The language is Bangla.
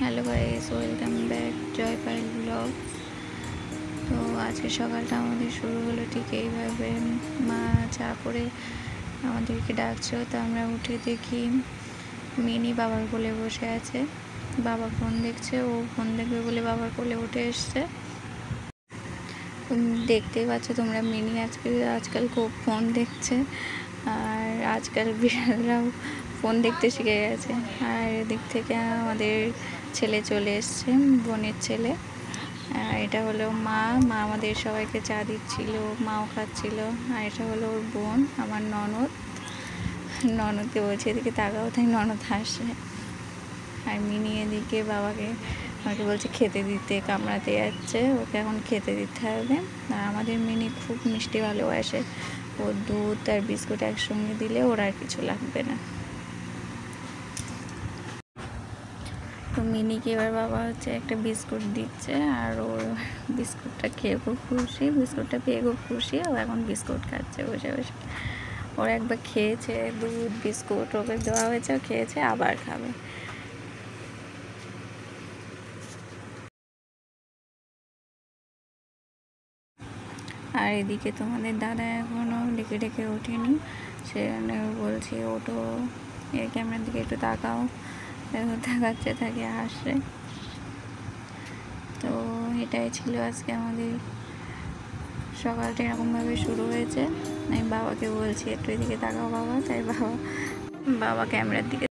হ্যালো গাইস, ওয়েলকাম ব্যাক জয় পায়েল ব্লগ। তো আজকে সকালটা আমাদের শুরু হলো ঠিক এইভাবে। মা চা করে আমাদেরকে ডাকছো, তো আমরা উঠে দেখি মিনি বাবার কোলে বসে আছে। বাবা ফোন দেখছে, ও ফোন দেখবে বলে বাবার কোলে উঠে এসছে। দেখতেই পাচ্ছ তোমরা, মিনি আজকাল খুব ফোন দেখছে, আর আজকাল বিড়ালরাও ফোন দেখতে শিখে গেছে। আর এদিক থেকে আমাদের ছেলে চলে এসছে, বোনের ছেলে। এটা হলো মা আমাদের সবাইকে চা দিচ্ছিল, মাও খাচ্ছিল। আর এটা হলো ওর বোন, আমার ননদকে বলছে এদিকে তাকাও, তাই ননদ হাসে। আর মিনি এদিকে আমাকে বলছে খেতে দিতে, কামড়াতে যাচ্ছে, ওকে এখন খেতে দিতে হবে। আর আমাদের মিনি খুব মিষ্টি ভালোবাসে, ও দুধ আর বিস্কুট একসঙ্গে দিলে ওর আর কিছু লাগবে না। তো মিনিকে এবার বাবা একটা বিস্কুট দিচ্ছে, আর ওর বিস্কুটটা খেয়ে খুব খুশি, বিস্কুটটা পেয়ে খুব খুশি। ও এখন বিস্কুট খাচ্ছে বসে বসে। ওর একবার খেয়েছে দুধ বিস্কুট, ওকে দেওয়া হয়েছে, ও খেয়েছে, আবার খাবে। আর এদিকে তোমাদের দাদা এখনও ডেকে ডেকে ওঠেনি, সেখানে বলছি ওটো, এই ক্যামেরার দিকে একটু তাকাও। তাকাচ্ছে, তাকে হাসে। তো এটাই ছিল আজকে আমাদের সকালটা, এরকমভাবে শুরু হয়েছে। আমি বাবাকে বলছি একটু এদিকে তাকাও বাবা, তাই বাবা ক্যামেরার দিকে